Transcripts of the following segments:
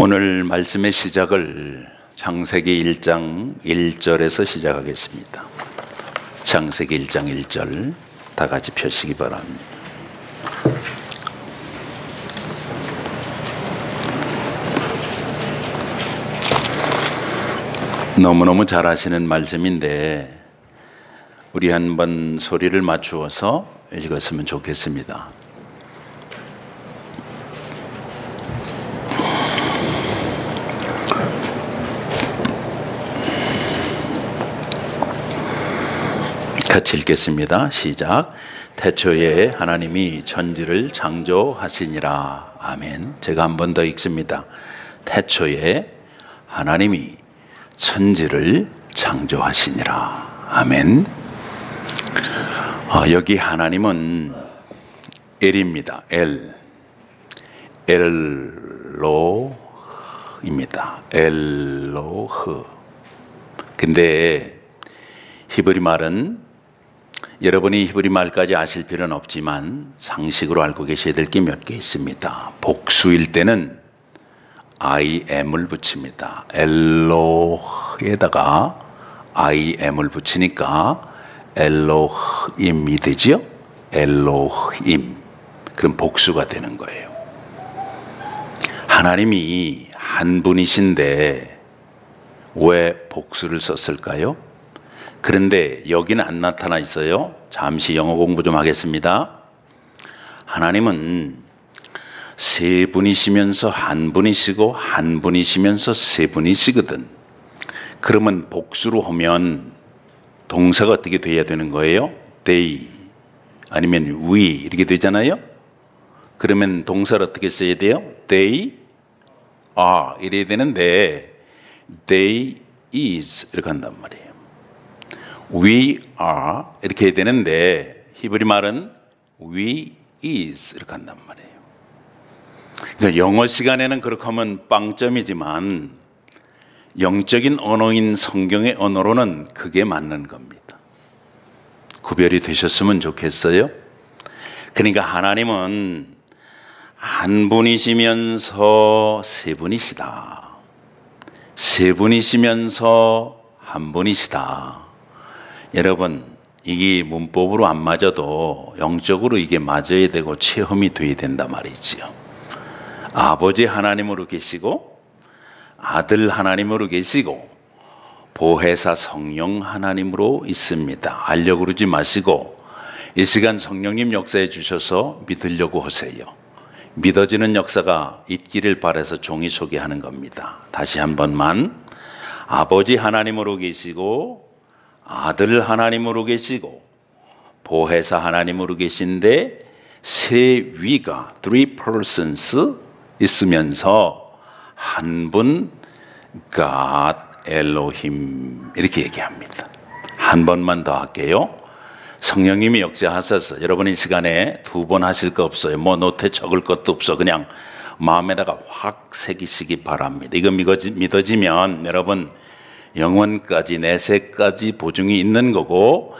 오늘 말씀의 시작을 창세기 1장 1절에서 시작하겠습니다. 창세기 1장 1절 다 같이 펴시기 바랍니다. 너무너무 잘 하시는 말씀인데 우리 한번 소리를 맞추어서 읽었으면 좋겠습니다. 같이 읽겠습니다. 시작. 태초에 하나님이 천지를 창조하시니라. 아멘. 제가 한 번 더 읽습니다. 태초에 하나님이 천지를 창조하시니라. 아멘. 여기 하나님은 엘입니다. 엘로입니다. 엘로흐. 근데 히브리 말은 여러분이 히브리 말까지 아실 필요는 없지만 상식으로 알고 계셔야 될 게 몇 개 있습니다. 복수일 때는 IM을 붙입니다. 엘로흐에다가 IM을 붙이니까 엘로힘이 되지요? 엘로힘. 그럼 복수가 되는 거예요. 하나님이 한 분이신데 왜 복수를 썼을까요? 그런데 여기는 안 나타나 있어요. 잠시 영어 공부 좀 하겠습니다. 하나님은 세 분이시면서 한 분이시고 한 분이시면서 세 분이시거든. 그러면 복수로 하면 동사가 어떻게 돼야 되는 거예요? they 아니면 we 이렇게 되잖아요. 그러면 동사를 어떻게 써야 돼요? they are 이래야 되는데 they is 이렇게 한단 말이에요. We are 이렇게 해야 되는데 히브리 말은 we is 이렇게 한단 말이에요. 그러니까 영어 시간에는 그렇게 하면 빵점이지만 영적인 언어인 성경의 언어로는 그게 맞는 겁니다. 구별이 되셨으면 좋겠어요. 그러니까 하나님은 한 분이시면서 세 분이시다. 세 분이시면서 한 분이시다. 여러분, 이게 문법으로 안 맞아도 영적으로 이게 맞아야 되고 체험이 돼야 된단 말이지요. 아버지 하나님으로 계시고 아들 하나님으로 계시고 보혜사 성령 하나님으로 있습니다. 알려고 그러지 마시고 이 시간 성령님 역사해 주셔서 믿으려고 하세요. 믿어지는 역사가 있기를 바라서 종이 소개하는 겁니다. 다시 한 번만. 아버지 하나님으로 계시고 아들 하나님으로 계시고 보혜사 하나님으로 계신데 세 위가 three persons 있으면서 한 분 God 엘로힘 이렇게 얘기합니다. 한 번만 더 할게요. 성령님이 역사하셔서 여러분 이 시간에 두 번 하실 거 없어요. 뭐 노트에 적을 것도 없어. 그냥 마음에다가 확 새기시기 바랍니다. 이거 믿어지면 여러분 영원까지 내세까지 보증이 있는 거고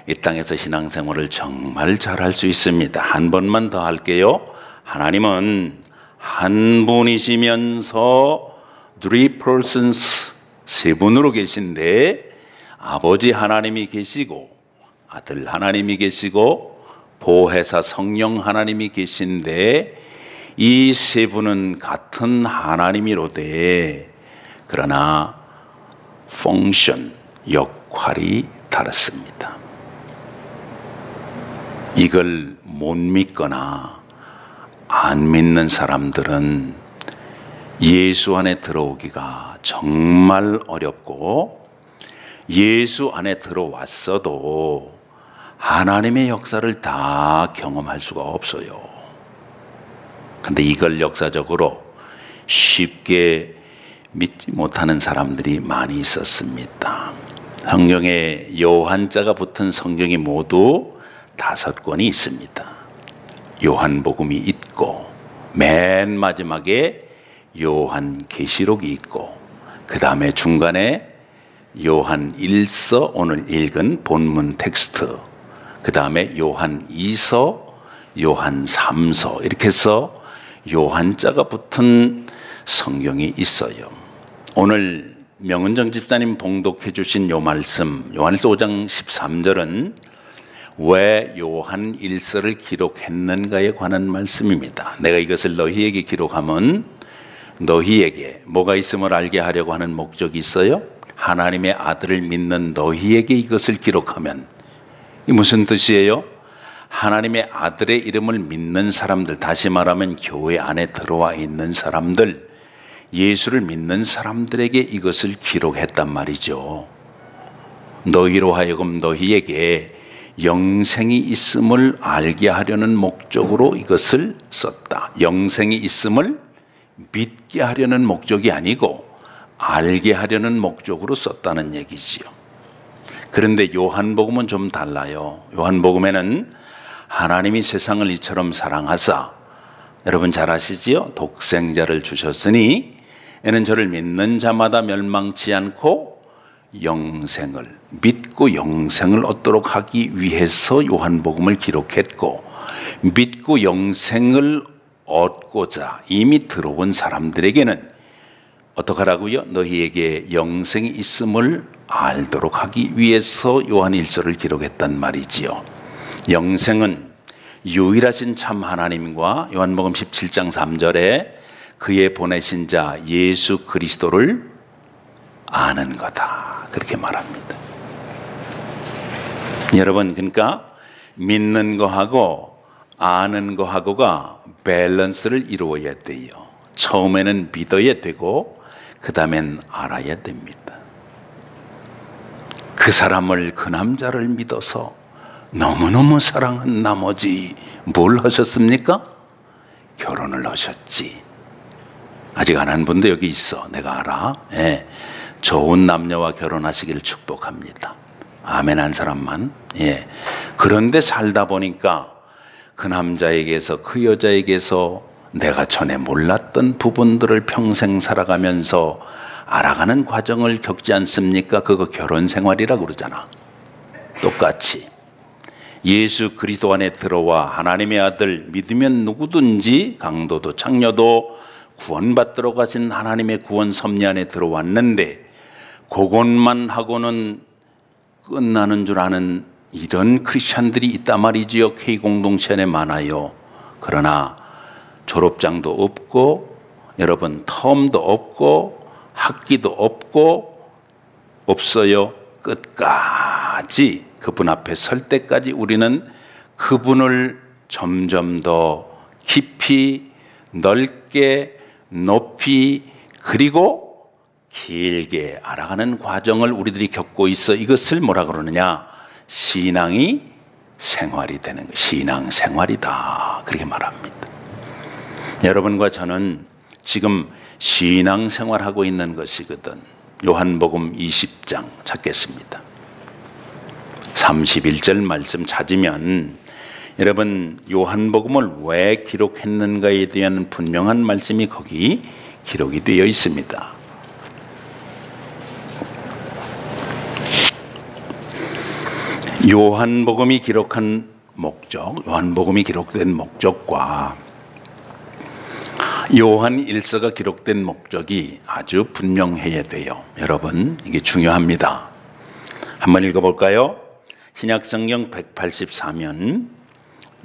이 땅에서 신앙생활을 정말 잘할 수 있습니다. 한 번만 더 할게요. 하나님은 한 분이시면서 three persons 세 분으로 계신데 아버지 하나님이 계시고 아들 하나님이 계시고 보혜사 성령 하나님이 계신데 이 세 분은 같은 하나님이로되 그러나 펑션, 역할이 다릅니다. 이걸 못 믿거나 안 믿는 사람들은 예수 안에 들어오기가 정말 어렵고 예수 안에 들어왔어도 하나님의 역사를 다 경험할 수가 없어요. 근데 이걸 역사적으로 쉽게 믿지 못하는 사람들이 많이 있었습니다. 성경에 요한자가 붙은 성경이 모두 5권이 있습니다. 요한복음이 있고 맨 마지막에 요한계시록이 있고 그 다음에 중간에 요한 1서 오늘 읽은 본문 텍스트 그 다음에 요한 2서 요한 3서 이렇게 해서 요한자가 붙은 성경이 있어요. 오늘 명은정 집사님 봉독해 주신 요 말씀, 요한일서 5장 13절은 왜 요한 일서를 기록했는가에 관한 말씀입니다. 내가 이것을 너희에게 기록하면 너희에게 뭐가 있음을 알게 하려고 하는 목적이 있어요. 하나님의 아들을 믿는 너희에게 이것을 기록하면, 이 무슨 뜻이에요? 하나님의 아들의 이름을 믿는 사람들, 다시 말하면 교회 안에 들어와 있는 사람들, 예수를 믿는 사람들에게 이것을 기록했단 말이죠. 너희로 하여금 너희에게 영생이 있음을 알게 하려는 목적으로 이것을 썼다. 영생이 있음을 믿게 하려는 목적이 아니고 알게 하려는 목적으로 썼다는 얘기지요. 그런데 요한복음은 좀 달라요. 요한복음에는 하나님이 세상을 이처럼 사랑하사, 여러분 잘 아시지요? 독생자를 주셨으니 이는 저를 믿는 자마다 멸망치 않고 영생을, 믿고 영생을 얻도록 하기 위해서 요한복음을 기록했고, 믿고 영생을 얻고자 이미 들어온 사람들에게는 어떡하라고요? 너희에게 영생이 있음을 알도록 하기 위해서 요한일서를 기록했단 말이지요. 영생은 유일하신 참 하나님과 요한복음 17장 3절에 그의 보내신 자 예수 그리스도를 아는 거다, 그렇게 말합니다. 여러분, 그러니까 믿는 거하고 아는 거하고가 밸런스를 이루어야 돼요. 처음에는 믿어야 되고 그 다음엔 알아야 됩니다. 그 사람을, 그 남자를 믿어서 너무너무 사랑한 나머지 뭘 하셨습니까? 결혼을 하셨지. 아직 안 한 분도 여기 있어. 내가 알아. 예. 좋은 남녀와 결혼하시기를 축복합니다. 아멘 한 사람만. 예. 그런데 살다 보니까 그 남자에게서, 그 여자에게서 내가 전에 몰랐던 부분들을 평생 살아가면서 알아가는 과정을 겪지 않습니까? 그거 결혼 생활이라고 그러잖아. 똑같이 예수 그리스도 안에 들어와 하나님의 아들 믿으면 누구든지, 강도도 창녀도 구원받도록 하신 하나님의 구원 섭리 안에 들어왔는데, 그것만 하고는 끝나는 줄 아는 이런 크리스찬들이 있단 말이지요. K공동체 안에 많아요. 그러나 졸업장도 없고, 여러분 텀도 없고, 학기도 없고, 없어요. 끝까지 그분 앞에 설 때까지 우리는 그분을 점점 더 깊이, 넓게, 높이, 그리고 길게 알아가는 과정을 우리들이 겪고 있어. 이것을 뭐라 그러느냐? 신앙이 생활이 되는 거, 신앙생활이다, 그렇게 말합니다. 여러분과 저는 지금 신앙생활하고 있는 것이거든. 요한복음 20장 찾겠습니다. 31절 말씀 찾으면 여러분 요한복음을 왜 기록했는가에 대한 분명한 말씀이 거기 기록이 되어 있습니다. 요한복음이 기록한 목적, 요한복음이 기록된 목적과 요한 일서가 기록된 목적이 아주 분명해야 돼요. 여러분, 이게 중요합니다. 한번 읽어볼까요? 신약성경 184면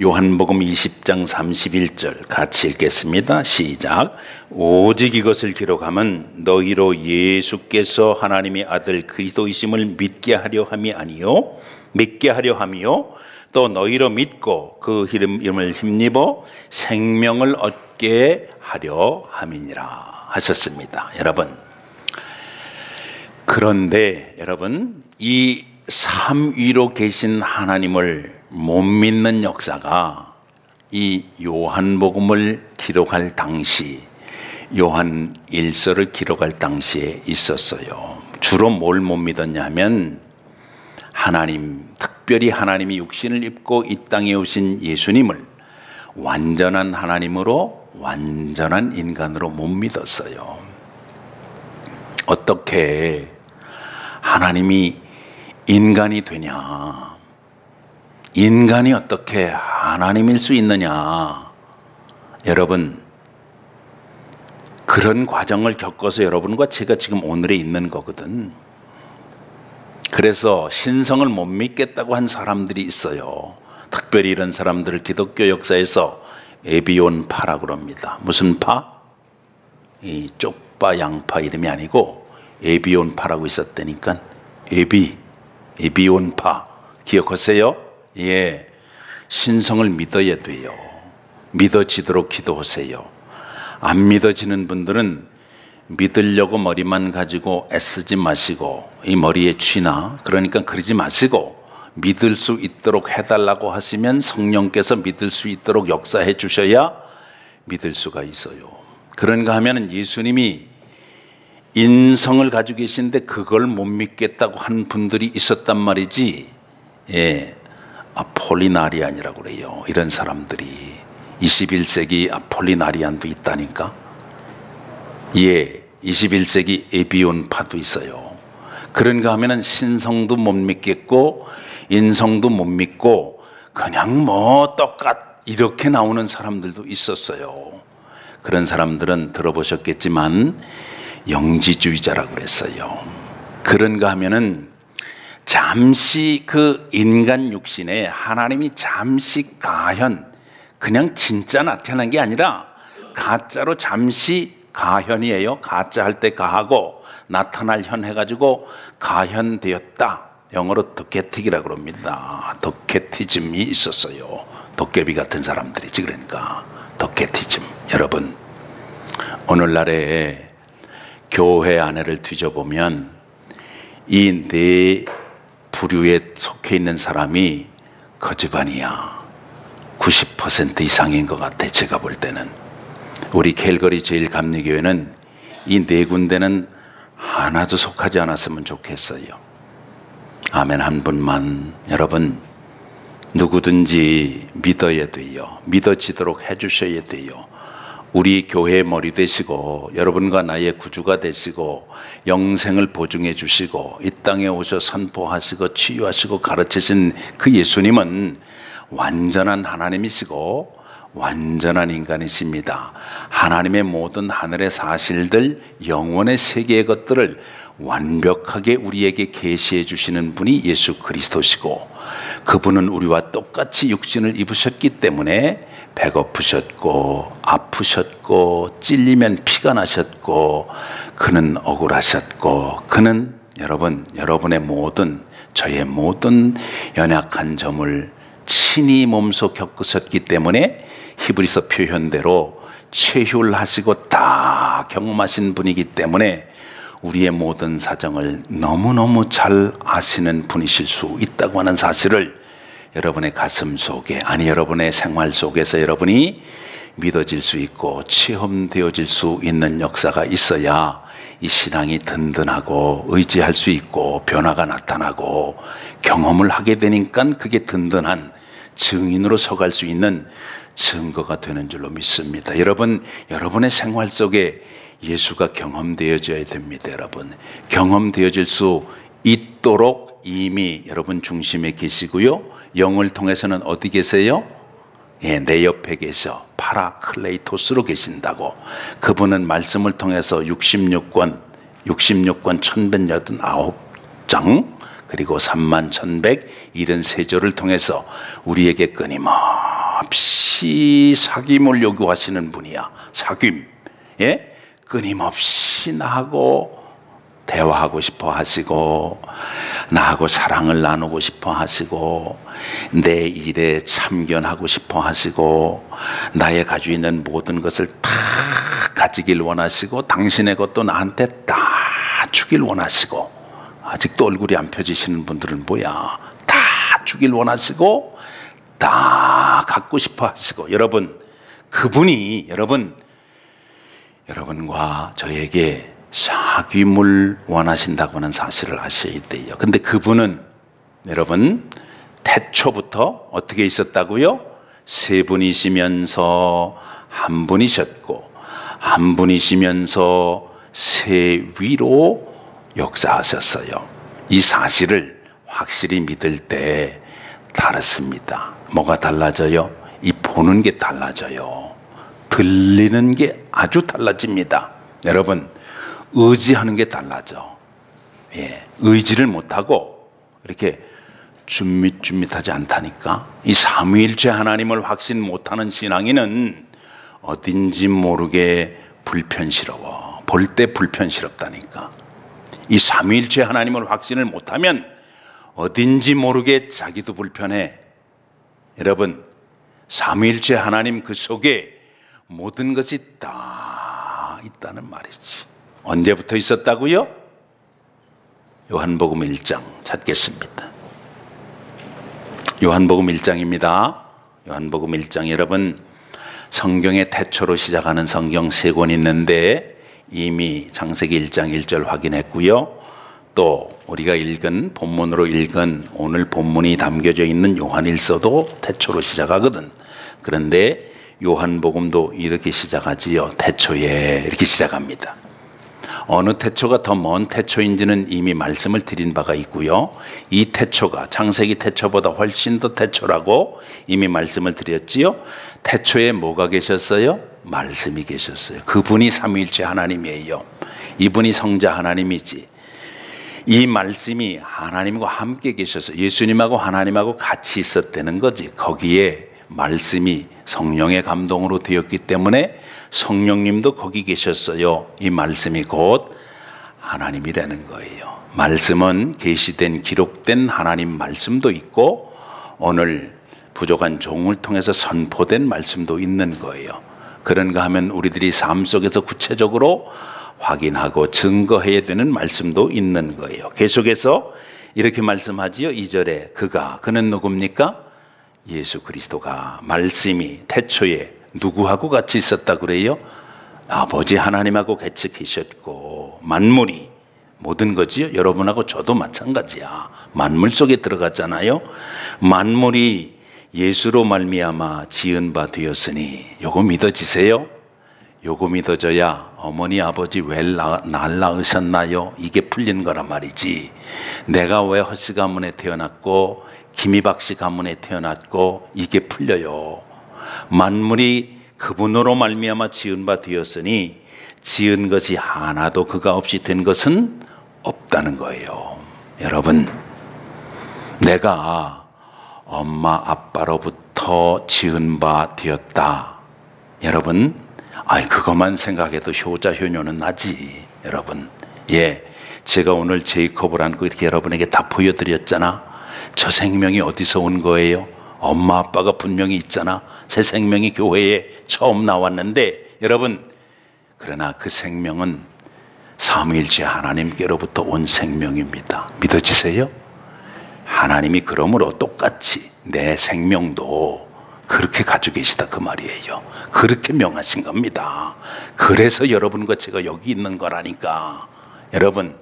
요한복음 20장 31절 같이 읽겠습니다. 시작. 오직 이것을 기록하면 너희로 예수께서 하나님의 아들 그리스도이심을 믿게 하려 함이 아니요, 믿게 하려 함이요, 또 너희로 믿고 그 이름을 힘입어 생명을 얻게 하려 함이니라 하셨습니다. 여러분, 그런데 여러분, 이 삼위로 계신 하나님을 못 믿는 역사가 이 요한복음을 기록할 당시, 요한 일서를 기록할 당시에 있었어요. 주로 뭘 못 믿었냐면 하나님, 특별히 하나님이 육신을 입고 이 땅에 오신 예수님을 완전한 하나님으로 완전한 인간으로 못 믿었어요. 어떻게 하나님이 인간이 되냐? 인간이 어떻게 하나님일 수 있느냐? 여러분, 그런 과정을 겪어서 여러분과 제가 지금 오늘에 있는 거거든. 그래서 신성을 못 믿겠다고 한 사람들이 있어요. 특별히 이런 사람들을 기독교 역사에서 에비온파라고 합니다. 무슨 파? 이 쪽파 양파 이름이 아니고 에비온파라고 있었다니까. 에비온파 기억하세요? 예, 신성을 믿어야 돼요. 믿어지도록 기도하세요. 안 믿어지는 분들은 믿으려고 머리만 가지고 애쓰지 마시고, 이 머리에 쥐나 그러니까 그러지 마시고, 믿을 수 있도록 해달라고 하시면 성령께서 믿을 수 있도록 역사해 주셔야 믿을 수가 있어요. 그런가 하면은 예수님이 인성을 가지고 계신데 그걸 못 믿겠다고 한 분들이 있었단 말이지. 예, 아폴리나리안이라고 그래요. 이런 사람들이 21세기 아폴리나리안도 있다니까. 예, 21세기 에비온파도 있어요. 그런가 하면은 신성도 못 믿겠고 인성도 못 믿고 그냥 뭐 똑같 이렇게 나오는 사람들도 있었어요. 그런 사람들은 들어보셨겠지만 영지주의자라고 그랬어요. 그런가 하면은 잠시 그 인간 육신에 하나님이 잠시 가현, 그냥 진짜 나타난 게 아니라 가짜로 잠시 가현이에요. 가짜 할 때 가하고 나타날 현 해가지고 가현되었다. 영어로 덕게틱이라고 합니다. 덕게티즘이 있었어요. 도깨비 같은 사람들이지. 그러니까 덕게티즘. 여러분, 오늘날에 교회 안에를 뒤져보면 이 네 부류에 속해 있는 사람이 거지반이야. 90% 이상인 것 같아. 제가 볼 때는. 우리 캘거리 제일감리교회는 이 네 군데는 하나도 속하지 않았으면 좋겠어요. 아멘 한 분만. 여러분, 누구든지 믿어야 돼요. 믿어지도록 해주셔야 돼요. 우리 교회의 머리 되시고 여러분과 나의 구주가 되시고 영생을 보증해 주시고 이 땅에 오셔 선포하시고 치유하시고 가르치신 그 예수님은 완전한 하나님이시고 완전한 인간이십니다. 하나님의 모든 하늘의 사실들, 영원의 세계의 것들을 완벽하게 우리에게 계시해 주시는 분이 예수 그리스도시고, 그분은 우리와 똑같이 육신을 입으셨기 때문에 배고프셨고 아프셨고 찔리면 피가 나셨고, 그는 억울하셨고, 그는 여러분의 모든, 저의 모든 연약한 점을 친히 몸소 겪으셨기 때문에 히브리서 표현대로 체휼하시고 다 경험하신 분이기 때문에 우리의 모든 사정을 너무너무 잘 아시는 분이실 수 있다고 하는 사실을 여러분의 가슴 속에, 아니 여러분의 생활 속에서 여러분이 믿어질 수 있고 체험되어질 수 있는 역사가 있어야 이 신앙이 든든하고 의지할 수 있고 변화가 나타나고 경험을 하게 되니까 그게 든든한 증인으로 서갈 수 있는 증거가 되는 줄로 믿습니다. 여러분, 여러분의 생활 속에 예수가 경험되어져야 됩니다. 여러분, 경험되어질 수 있도록 이미 여러분 중심에 계시고요, 영을 통해서는 어디 계세요? 예, 내 옆에 계셔 파라클레이토스로 계신다고. 그분은 말씀을 통해서 66권 1189장 그리고 31,173조를 통해서 우리에게 끊임없이 사귐을 요구하시는 분이야. 사귐. 예? 끊임없이 나하고 대화하고 싶어 하시고, 나하고 사랑을 나누고 싶어 하시고, 내 일에 참견하고 싶어 하시고, 나의 가지고 있는 모든 것을 다 가지길 원하시고, 당신의 것도 나한테 다 주길 원하시고, 아직도 얼굴이 안 펴지시는 분들은 뭐야? 다 주길 원하시고 다 갖고 싶어 하시고. 여러분, 그분이 여러분과 저에게 사귐을 원하신다고 하는 사실을 아셔야 돼요. 근데 그분은 여러분 태초부터 어떻게 있었다고요? 세 분이시면서 한 분이셨고, 한 분이시면서 세 위로 역사하셨어요. 이 사실을 확실히 믿을 때 다릅니다. 뭐가 달라져요? 이 보는 게 달라져요. 들리는 게 아주 달라집니다. 여러분, 의지하는 게 달라져. 예, 의지를 못하고 이렇게 준밋준밋하지 않다니까. 이 삼위일체 하나님을 확신 못하는 신앙인은 어딘지 모르게 불편스러워. 볼 때 불편스럽다니까. 이 삼위일체 하나님을 확신을 못하면 어딘지 모르게 자기도 불편해. 여러분, 삼위일체 하나님 그 속에 모든 것이 다 있다는 말이지. 언제부터 있었다고요? 요한복음 1장 찾겠습니다. 요한복음 1장입니다. 요한복음 1장, 여러분 성경의 태초로 시작하는 성경 3권 있는데 이미 창세기 1장 1절 확인했고요. 또 우리가 읽은 본문으로 읽은 오늘 본문이 담겨져 있는 요한일서도 태초로 시작하거든. 그런데 요한복음도 이렇게 시작하지요. 태초에 이렇게 시작합니다. 어느 태초가 더 먼 태초인지는 이미 말씀을 드린 바가 있고요. 이 태초가 창세기 태초보다 훨씬 더 태초라고 이미 말씀을 드렸지요. 태초에 뭐가 계셨어요? 말씀이 계셨어요. 그분이 삼위일체 하나님이에요. 이분이 성자 하나님이지. 이 말씀이 하나님과 함께 계셔서 예수님하고 하나님하고 같이 있었다는 거지. 거기에 말씀이 성령의 감동으로 되었기 때문에 성령님도 거기 계셨어요. 이 말씀이 곧 하나님이라는 거예요. 말씀은 계시된 기록된 하나님 말씀도 있고 오늘 부족한 종을 통해서 선포된 말씀도 있는 거예요. 그런가 하면 우리들이 삶 속에서 구체적으로 확인하고 증거해야 되는 말씀도 있는 거예요. 계속해서 이렇게 말씀하지요. 2절에 그는 누굽니까? 예수 그리스도가 말씀이 태초에 누구하고 같이 있었다 그래요? 아버지 하나님하고 같이 계셨고 만물이 모든 거지요. 여러분하고 저도 마찬가지야. 만물 속에 들어갔잖아요. 만물이 예수로 말미암아 지은 바 되었으니 요거 믿어지세요? 요거 믿어져야 어머니 아버지 왜 날 낳으셨나요? 이게 풀린 거란 말이지. 내가 왜 허씨 가문에 태어났고 김희박씨 가문에 태어났고 이게 풀려요. 만물이 그분으로 말미암아 지은 바 되었으니 지은 것이 하나도 그가 없이 된 것은 없다는 거예요. 여러분, 내가 엄마 아빠로부터 지은 바 되었다. 여러분, 그것만 생각해도 효자 효녀는 나지. 여러분, 예, 제가 오늘 제이콥을 안고 이렇게 여러분에게 다 보여드렸잖아. 저 생명이 어디서 온 거예요? 엄마 아빠가 분명히 있잖아. 새 생명이 교회에 처음 나왔는데 여러분, 그러나 그 생명은 삼위일체 하나님께로부터 온 생명입니다. 믿어지세요? 하나님이 그러므로 똑같이 내 생명도 그렇게 가지고 계시다 그 말이에요. 그렇게 명하신 겁니다. 그래서 여러분과 제가 여기 있는 거라니까. 여러분,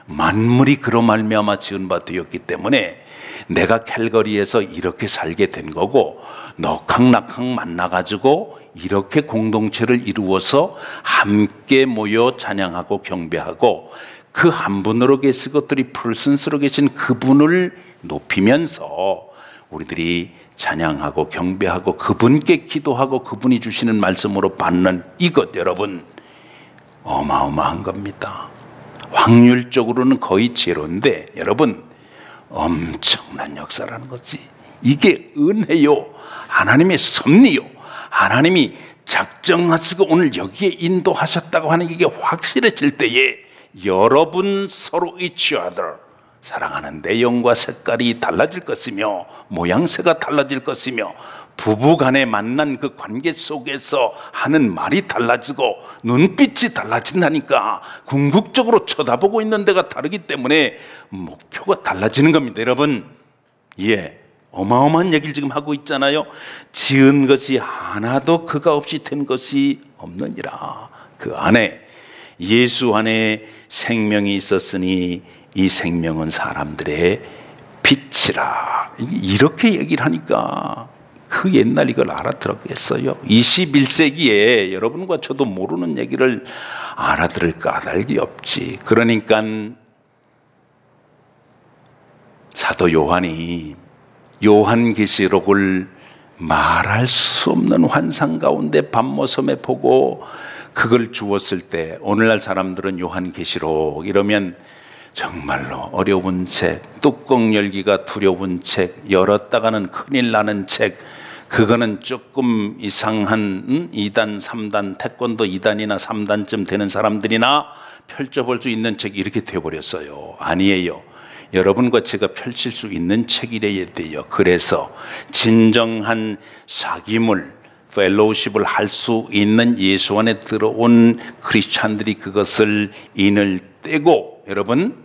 만물이 그로 말미암아 지은 바 되었기 때문에 내가 캘거리에서 이렇게 살게 된 거고 넉학낙학 만나가지고 이렇게 공동체를 이루어서 함께 모여 찬양하고 경배하고 그 한 분으로 계신 것들이 풀슨스로 계신 그분을 높이면서 우리들이 찬양하고 경배하고 그분께 기도하고 그분이 주시는 말씀으로 받는 이것, 여러분 어마어마한 겁니다. 확률적으로는 거의 제로인데 여러분 엄청난 역사라는 거지. 이게 은혜요, 하나님의 섭리요, 하나님이 작정하시고 오늘 여기에 인도하셨다고 하는 게 확실해질 때에 여러분 서로 each other 사랑하는 내용과 색깔이 달라질 것이며 모양새가 달라질 것이며 부부 간에 만난 그 관계 속에서 하는 말이 달라지고 눈빛이 달라진다니까. 궁극적으로 쳐다보고 있는 데가 다르기 때문에 목표가 달라지는 겁니다. 여러분, 예, 어마어마한 얘기를 지금 하고 있잖아요. 지은 것이 하나도 그가 없이 된 것이 없느니라. 그 안에 예수 안에 생명이 있었으니 이 생명은 사람들의 빛이라. 이렇게 얘기를 하니까 그 옛날 이걸 알아들었겠어요? 21세기에 여러분과 저도 모르는 얘기를 알아들을 까닭이 없지. 그러니까 사도 요한이 요한계시록을 말할 수 없는 환상 가운데 밤모섬에 보고 그걸 주었을 때 오늘날 사람들은 요한계시록 이러면 정말로 어려운 책, 뚜껑 열기가 두려운 책, 열었다가는 큰일 나는 책, 그거는 조금 이상한 2단, 3단, 태권도 2단이나 3단쯤 되는 사람들이나 펼쳐볼 수 있는 책 이렇게 되어버렸어요. 아니에요. 여러분과 제가 펼칠 수 있는 책이래야 돼요. 그래서 진정한 사귐을 펠로우십을 할 수 있는 예수 안에 들어온 크리스찬들이 그것을 인을 떼고 여러분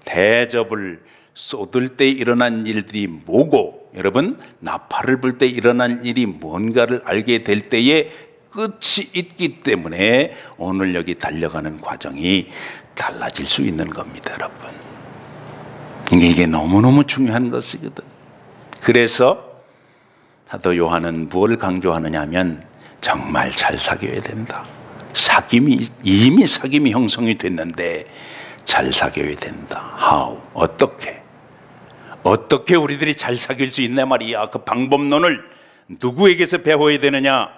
대접을 쏟을 때 일어난 일들이 뭐고 여러분 나팔을 불 때 일어난 일이 뭔가를 알게 될 때에 끝이 있기 때문에 오늘 여기 달려가는 과정이 달라질 수 있는 겁니다. 여러분 이게 너무너무 중요한 것이거든. 그래서 사도 요한은 무엇을 강조하느냐 하면 정말 잘 사귀어야 된다. 이미 사귐이 형성이 됐는데 잘 사귀어야 된다. How? 어떻게 우리들이 잘 사귈 수 있냐 말이야. 그 방법론을 누구에게서 배워야 되느냐?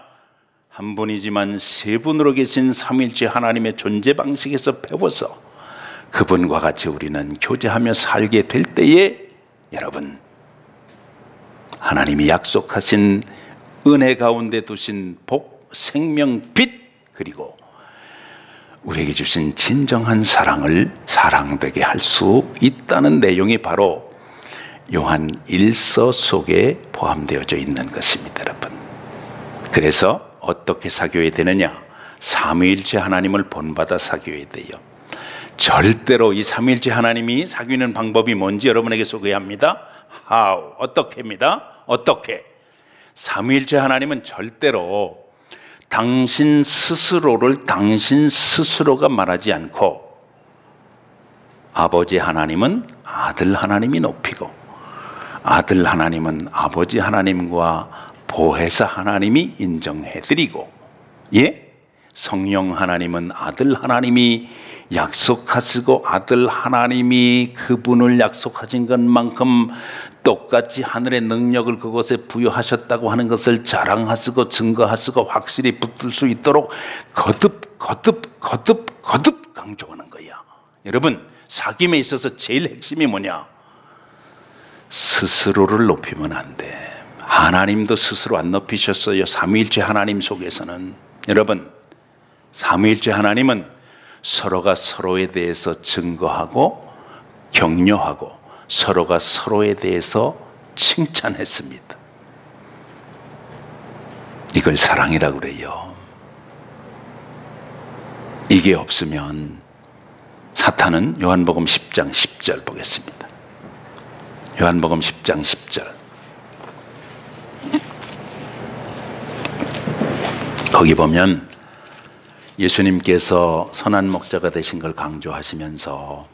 한 분이지만 세 분으로 계신 삼위일체 하나님의 존재 방식에서 배워서 그분과 같이 우리는 교제하며 살게 될 때에 여러분 하나님이 약속하신 은혜 가운데 두신 복, 생명, 빛 그리고 우리에게 주신 진정한 사랑을 사랑되게 할 수 있다는 내용이 바로 요한 1서 속에 포함되어져 있는 것입니다. 여러분 그래서 어떻게 사귀어야 되느냐? 삼위일체 하나님을 본받아 사귀어야 돼요. 절대로 이 삼위일체 하나님이 사귀는 방법이 뭔지 여러분에게 소개합니다. How? 어떻게입니다. 어떻게? 삼위일체 하나님은 절대로 당신 스스로를 당신 스스로가 말하지 않고 아버지 하나님은 아들 하나님이 높이고 아들 하나님은 아버지 하나님과 보혜사 하나님이 인정해드리고 성령 하나님은 아들 하나님이 약속하시고 아들 하나님이 그분을 약속하신 것만큼 똑같이 하늘의 능력을 그곳에 부여하셨다고 하는 것을 자랑하시고 증거하시고 확실히 붙들 수 있도록 거듭 강조하는 거야. 여러분 사귐에 있어서 제일 핵심이 뭐냐? 스스로를 높이면 안 돼. 하나님도 스스로 안 높이셨어요. 삼위일체 하나님 속에서는. 여러분 삼위일체 하나님은 서로가 서로에 대해서 증거하고 격려하고 서로가 서로에 대해서 칭찬했습니다. 이걸 사랑이라고 그래요. 이게 없으면 사탄은 요한복음 10장 10절 보겠습니다. 요한복음 10장 10절 거기 보면 예수님께서 선한 목자가 되신 걸 강조하시면서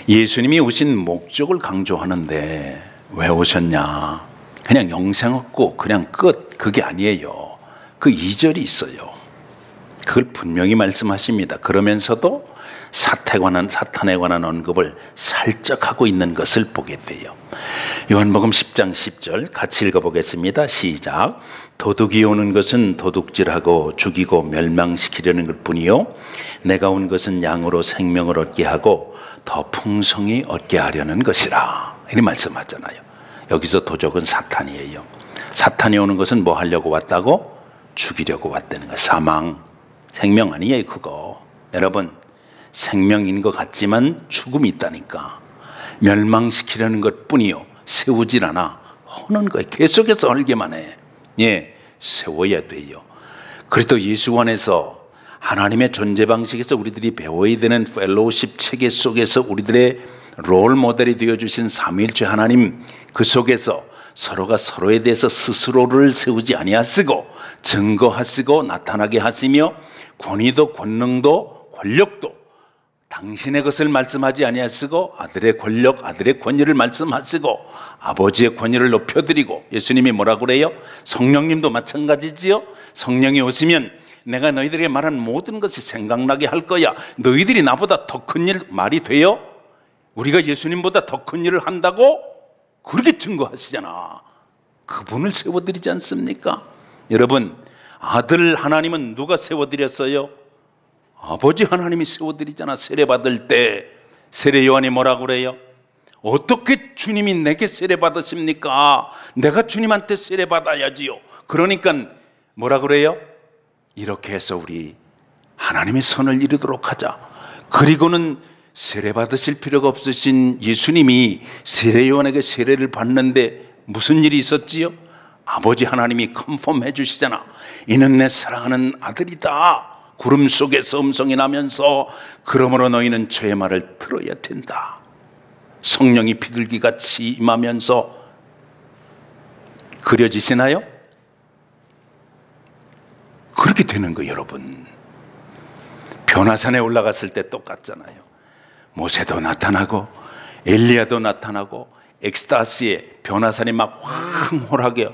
예수님이 오신 목적을 강조하는데 왜 오셨냐? 그냥 영생 얻고 그냥 끝 그게 아니에요. 그 2절이 있어요. 그걸 분명히 말씀하십니다. 그러면서도 사탄에 관한 언급을 살짝 하고 있는 것을 보게 돼요. 요한복음 10장 10절 같이 읽어보겠습니다. 시작. 도둑이 오는 것은 도둑질하고 죽이고 멸망시키려는 것뿐이요 내가 온 것은 양으로 생명을 얻게 하고 더 풍성히 얻게 하려는 것이라 이렇게 말씀하잖아요. 여기서 도적은 사탄이에요. 사탄이 오는 것은 뭐 하려고 왔다고? 죽이려고 왔다는 거예요. 사망, 생명 아니에요 그거. 여러분 생명인 것 같지만 죽음이 있다니까. 멸망시키려는 것뿐이요 세우질 않아. 허는 거예요. 계속해서 헐게만 해. 세워야 돼요. 그래서 예수 안에서 하나님의 존재 방식에서 우리들이 배워야 되는 펠로우십 체계 속에서 우리들의 롤 모델이 되어주신 삼위일체 하나님 그 속에서 서로가 서로에 대해서 스스로를 세우지 아니하시고 증거하시고 나타나게 하시며 권위도 권능도 권력도 당신의 것을 말씀하지 아니하시고 아들의 권력 아들의 권위를 말씀하시고 아버지의 권위를 높여드리고 예수님이 뭐라고 그래요? 성령님도 마찬가지지요. 성령이 오시면 내가 너희들에게 말한 모든 것이 생각나게 할 거야. 너희들이 나보다 더 큰 일 말이 돼요? 우리가 예수님보다 더 큰 일을 한다고? 그렇게 증거하시잖아. 그분을 세워드리지 않습니까? 여러분 아들 하나님은 누가 세워드렸어요? 아버지 하나님이 세워드리잖아. 세례받을 때 세례 요한이 뭐라고 그래요? 어떻게 주님이 내게 세례받으십니까? 내가 주님한테 세례받아야지요. 그러니까 뭐라 그래요? 이렇게 해서 우리 하나님의 선을 이루도록 하자. 그리고는 세례받으실 필요가 없으신 예수님이 세례 요한에게 세례를 받는데 무슨 일이 있었지요? 아버지 하나님이 컨펌 해주시잖아. 이는 내 사랑하는 아들이다. 구름 속에서 음성이 나면서 그러므로 너희는 저의 말을 들어야 된다. 성령이 비둘기같이 임하면서 그려지시나요? 그렇게 되는 거예요, 여러분. 변화산에 올라갔을 때 똑같잖아요. 모세도 나타나고 엘리야도 나타나고 엑스타시에 변화산이 막 황홀하게,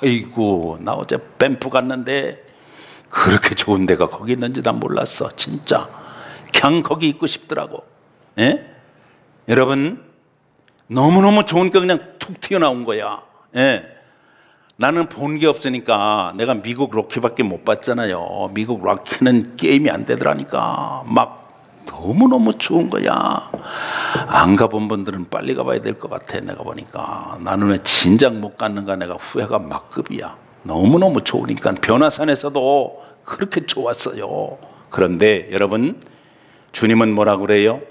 아이고 나 어제 뱀프 갔는데 그렇게 좋은 데가 거기 있는지 난 몰랐어. 진짜 그냥 거기 있고 싶더라고. 예? 여러분, 너무너무 좋으니까 그냥 툭 튀어나온 거야. 예? 나는 본 게 없으니까 내가 미국 록키밖에 못 봤잖아요. 미국 록키는 게임이 안 되더라니까. 막 너무너무 좋은 거야. 안 가본 분들은 빨리 가봐야 될 것 같아. 내가 보니까 나는 왜 진작 못 갔는가. 내가 후회가 막급이야. 너무너무 좋으니까. 변화산에서도 그렇게 좋았어요. 그런데 여러분, 주님은 뭐라 그래요?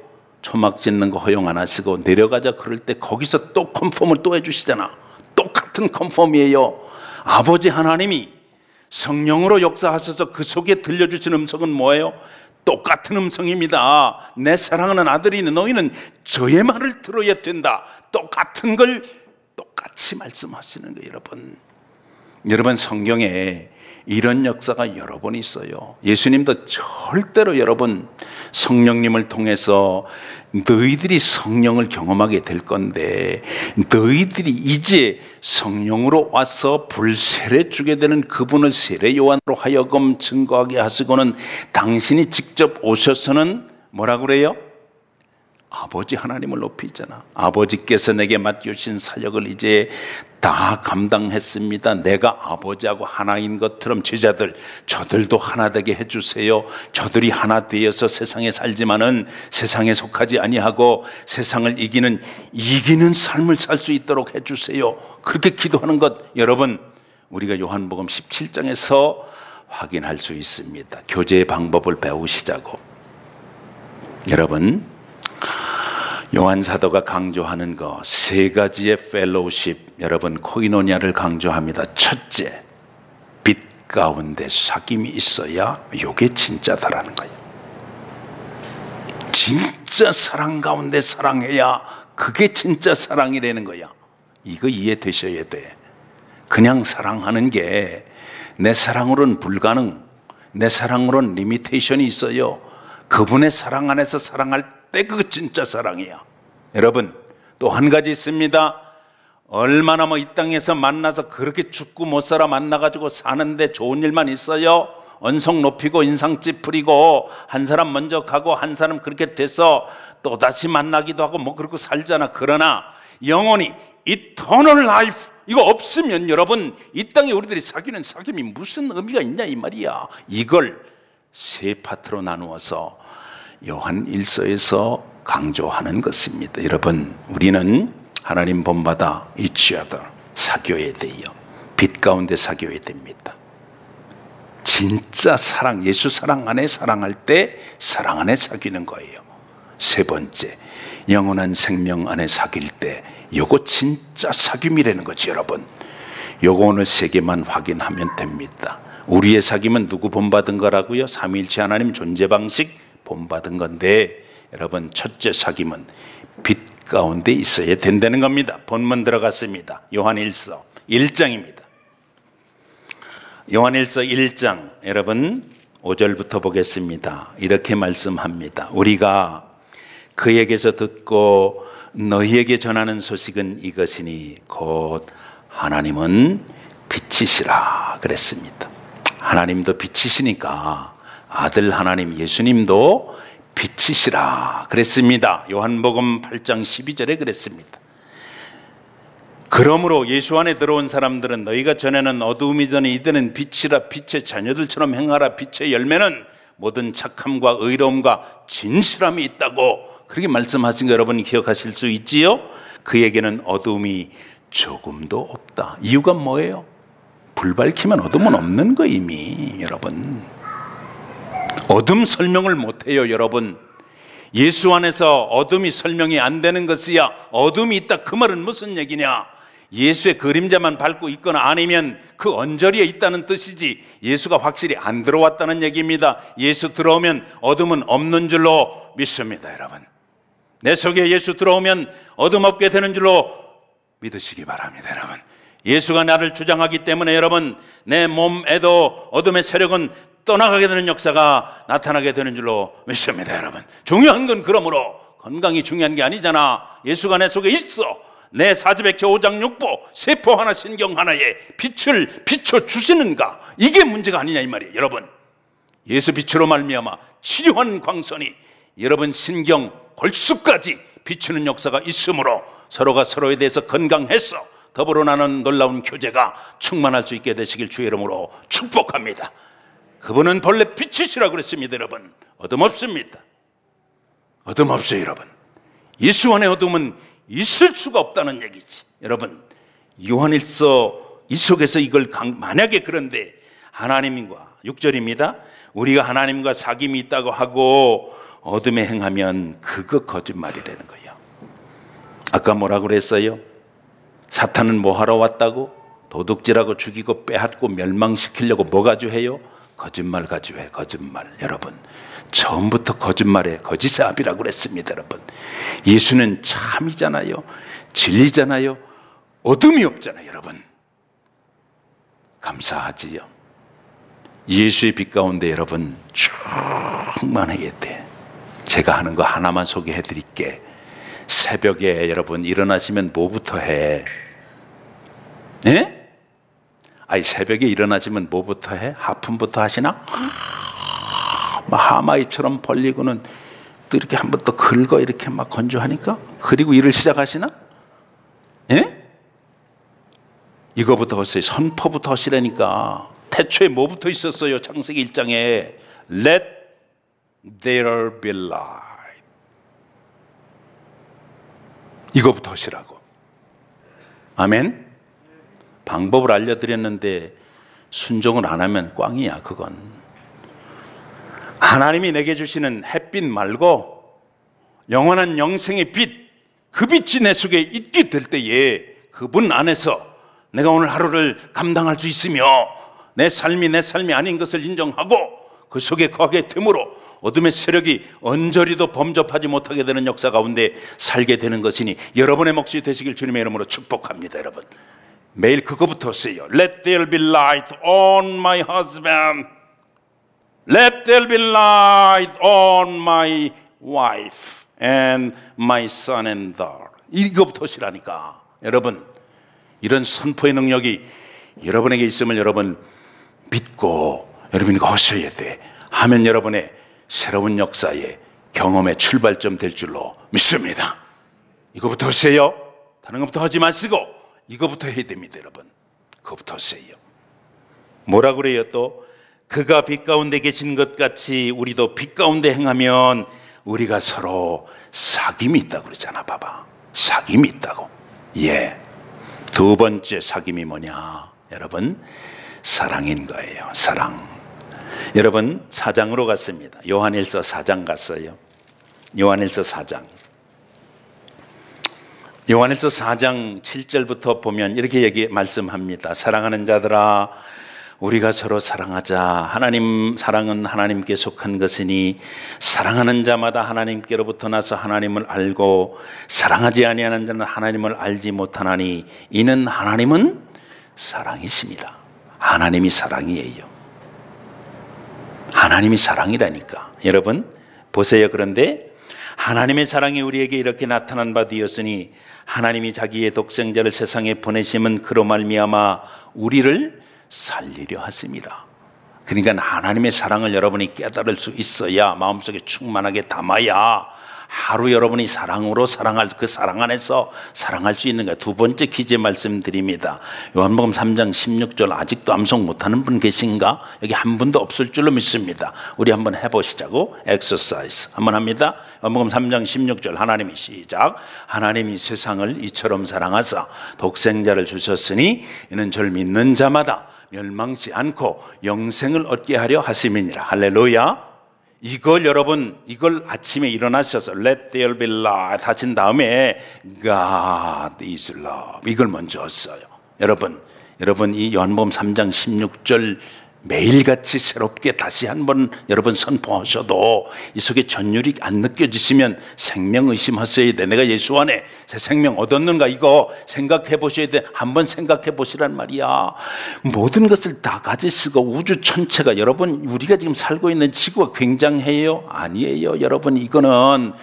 초막 짓는 거 허용 안 하시고 내려가자 그럴 때 거기서 또 컨펌을 또 해주시잖아. 똑같은 컨펌이에요. 아버지 하나님이 성령으로 역사하셔서 그 속에 들려주신 음성은 뭐예요? 똑같은 음성입니다. 내 사랑하는 아들이니 너희는 저의 말을 들어야 된다. 똑같은 걸 똑같이 말씀하시는 거예요, 여러분. 여러분, 성경에 이런 역사가 여러 번 있어요. 예수님도 절대로 여러분 성령님을 통해서 너희들이 성령을 경험하게 될 건데, 너희들이 이제 성령으로 와서 불세례 주게 되는 그분을 세례 요한으로 하여금 증거하게 하시고는 당신이 직접 오셔서는 뭐라 그래요? 아버지 하나님을 높이잖아. 아버지께서 내게 맡겨주신 사역을 이제 다 감당했습니다. 내가 아버지하고 하나인 것처럼 제자들, 저들도 하나 되게 해주세요. 저들이 하나 되어서 세상에 살지만은 세상에 속하지 아니하고 세상을 이기는 삶을 살 수 있도록 해주세요. 그렇게 기도하는 것, 여러분, 우리가 요한복음 17장에서 확인할 수 있습니다. 교제의 방법을 배우시자고. 여러분, 요한 사도가 강조하는 거 세 가지의 펠로우십, 여러분 코이노니아를 강조합니다. 첫째, 빛 가운데 사귐이 있어야 이게 진짜다라는 거예요. 진짜 사랑 가운데 사랑해야 그게 진짜 사랑이라는 거야. 이거 이해되셔야 돼. 그냥 사랑하는 게 내 사랑으로는 불가능, 내 사랑으로는 리미테이션이 있어요. 그분의 사랑 안에서 사랑할 때 그거 진짜 사랑이야. 여러분, 또 한 가지 있습니다. 얼마나 이 땅에서 만나서 그렇게 죽고 못 살아 만나가지고 사는데 좋은 일만 있어요? 언성 높이고 인상 찌푸리고 한 사람 먼저 가고 한 사람 그렇게 돼서 또 다시 만나기도 하고 그렇게 살잖아. 그러나 영원히 이터널 라이프, 이거 없으면 여러분 이 땅에 우리들이 사귀는 사귐이 무슨 의미가 있냐 이 말이야. 이걸 세 파트로 나누어서 요한 1서에서 강조하는 것입니다. 여러분, 우리는 하나님 본받아 each other 사귀어야 돼요. 빛 가운데 사귀어야 됩니다. 진짜 사랑, 예수 사랑 안에 사랑할 때 사랑 안에 사귀는 거예요. 세 번째, 영원한 생명 안에 사귈 때 요거 진짜 사귐이라는 거지. 여러분, 요거 오늘 세 개만 확인하면 됩니다. 우리의 사귐은 누구 본받은 거라고요? 삼위일체 하나님 존재 방식 본받은 건데, 여러분 첫째 사귐은 빛 가운데 있어야 된다는 겁니다. 본문 들어갔습니다. 요한 1서 1장입니다. 요한 1서 1장 여러분 5절부터 보겠습니다. 이렇게 말씀합니다. 우리가 그에게서 듣고 너희에게 전하는 소식은 이것이니 곧 하나님은 빛이시라 그랬습니다. 하나님도 빛이시니까 아들 하나님 예수님도 빛이시라 그랬습니다. 요한복음 8장 12절에 그랬습니다. 그러므로 예수 안에 들어온 사람들은 너희가 전에는 어두움이더니 이제는 빛이라, 빛의 자녀들처럼 행하라. 빛의 열매는 모든 착함과 의로움과 진실함이 있다고 그렇게 말씀하신 거 여러분 기억하실 수 있지요? 그에게는 어두움이 조금도 없다. 이유가 뭐예요? 불 밝히면 어둠은 없는 거 이미. 여러분, 어둠 설명을 못해요. 여러분, 예수 안에서 어둠이 설명이 안 되는 것이야. 어둠이 있다 그 말은 무슨 얘기냐? 예수의 그림자만 밟고 있거나 아니면 그 언저리에 있다는 뜻이지, 예수가 확실히 안 들어왔다는 얘기입니다. 예수 들어오면 어둠은 없는 줄로 믿습니다. 여러분, 내 속에 예수 들어오면 어둠 없게 되는 줄로 믿으시기 바랍니다. 여러분, 예수가 나를 주장하기 때문에 여러분, 내 몸에도 어둠의 세력은 떠나가게 되는 역사가 나타나게 되는 줄로 믿습니다. 여러분, 중요한 건 그러므로 건강이 중요한 게 아니잖아. 예수가 내 속에 있어. 내 사지백체 5장 6보 세포 하나 신경 하나에 빛을 비춰주시는가, 이게 문제가 아니냐 이 말이에요. 여러분, 예수 빛으로 말미암아 치료한 광선이 여러분 신경 골수까지 비추는 역사가 있으므로 서로가 서로에 대해서 건강해서 더불어 나는 놀라운 교제가 충만할 수 있게 되시길 주의 이름으로 축복합니다. 그분은 본래 빛이시라고 그랬습니다. 여러분, 어둠 없습니다. 어둠 없어요. 여러분, 예수 안에 어둠은 있을 수가 없다는 얘기지. 여러분, 요한일서 이 속에서 이걸 만약에 그런데 하나님과 6절입니다. 우리가 하나님과 사귐이 있다고 하고 어둠에 행하면 그거 거짓말이라는 거예요. 아까 뭐라고 그랬어요? 사탄은 뭐 하러 왔다고? 도둑질하고 죽이고 빼앗고 멸망시키려고 뭐 가지고 해요? 거짓말 가지고 해. 거짓말. 여러분, 처음부터 거짓말에 거짓의 압이라고 그랬습니다. 여러분, 예수는 참이잖아요. 진리잖아요. 어둠이 없잖아요. 여러분, 감사하지요. 예수의 빛 가운데 여러분 충만해야 돼. 제가 하는 거 하나만 소개해 드릴게. 새벽에 여러분 일어나시면 뭐부터 해? 예? 아니, 새벽에 일어나시면 뭐부터 해? 하품부터 하시나? 하마이처럼 벌리고는 또 이렇게 한번 또 긁어 이렇게 막 건조하니까, 그리고 일을 시작하시나? 예? 이거부터 하세요. 선포부터 하시라니까. 태초에 뭐부터 있었어요? 창세기 1장에 Let there be light. 이거부터 하시라고. 아멘. 방법을 알려드렸는데 순종을 안 하면 꽝이야. 그건 하나님이 내게 주시는 햇빛 말고 영원한 영생의 빛, 그 빛이 내 속에 있게 될 때에 그분 안에서 내가 오늘 하루를 감당할 수 있으며 내 삶이 아닌 것을 인정하고 그 속에 거하게 됨으로 어둠의 세력이 언저리도 범접하지 못하게 되는 역사 가운데 살게 되는 것이니 여러분의 몫이 되시길 주님의 이름으로 축복합니다. 여러분, 매일 그거부터 쓰요. Let there be light on my husband. Let there be light on my wife and my son and daughter. 이거부터 하시라니까. 여러분, 이런 선포의 능력이 여러분에게 있음을 여러분 믿고 여러분이 하셔야 돼. 하면 여러분의 새로운 역사의 경험의 출발점 될 줄로 믿습니다. 이거부터 하세요. 다른 것부터 하지 마시고 이거부터 해야 됩니다. 여러분, 그거부터 하세요. 뭐라 그래요? 또 그가 빛 가운데 계신 것 같이 우리도 빛 가운데 행하면 우리가 서로 사귐이 있다고 그러잖아. 봐봐, 사귐이 있다고. 예. 두 번째 사귐이 뭐냐? 여러분, 사랑인 거예요. 사랑. 여러분, 4장으로 갔습니다. 요한일서 4장 갔어요. 요한일서 4장. 요한일서 4장 7절부터 보면 이렇게 말씀합니다. 사랑하는 자들아, 우리가 서로 사랑하자. 하나님 사랑은 하나님께 속한 것이니 사랑하는 자마다 하나님께로부터 나서 하나님을 알고 사랑하지 아니하는 자는 하나님을 알지 못하나니 이는 하나님은 사랑이십니다. 하나님이 사랑이에요. 하나님이 사랑이라니까. 여러분 보세요. 그런데 하나님의 사랑이 우리에게 이렇게 나타난 바 되었으니 하나님이 자기의 독생자를 세상에 보내심은 그로 말미암아 우리를 살리려 하십니다. 그러니까 하나님의 사랑을 여러분이 깨달을 수 있어야, 마음속에 충만하게 담아야 하루 여러분이 사랑으로 사랑할 그 사랑 안에서 사랑할 수 있는가. 두 번째 퀴즈 말씀드립니다. 요한복음 3장 16절 아직도 암송 못하는 분 계신가? 여기 한 분도 없을 줄로 믿습니다. 우리 한번 해보시자고. 엑서사이즈 한번 합니다. 요한복음 3장 16절 하나님이 시작. 하나님이 세상을 이처럼 사랑하사 독생자를 주셨으니 이는 저를 믿는 자마다 멸망치 않고 영생을 얻게 하려 하심이니라. 할렐루야. 이걸 여러분, 이걸 아침에 일어나셔서 Let there be light 하신 다음에 God is love 이걸 먼저 썼어요. 여러분 이 요한복음 3장 16절 매일같이 새롭게 다시 한번 여러분 선포하셔도 이 속에 전율이 안 느껴지시면 생명 의심하셔야 돼. 내가 예수 안에 새 생명 얻었는가 이거 생각해 보셔야 돼. 한번 생각해 보시란 말이야. 모든 것을 다 가지시고 우주 전체가 여러분 우리가 지금 살고 있는 지구가 굉장해요? 아니에요. 여러분 이거는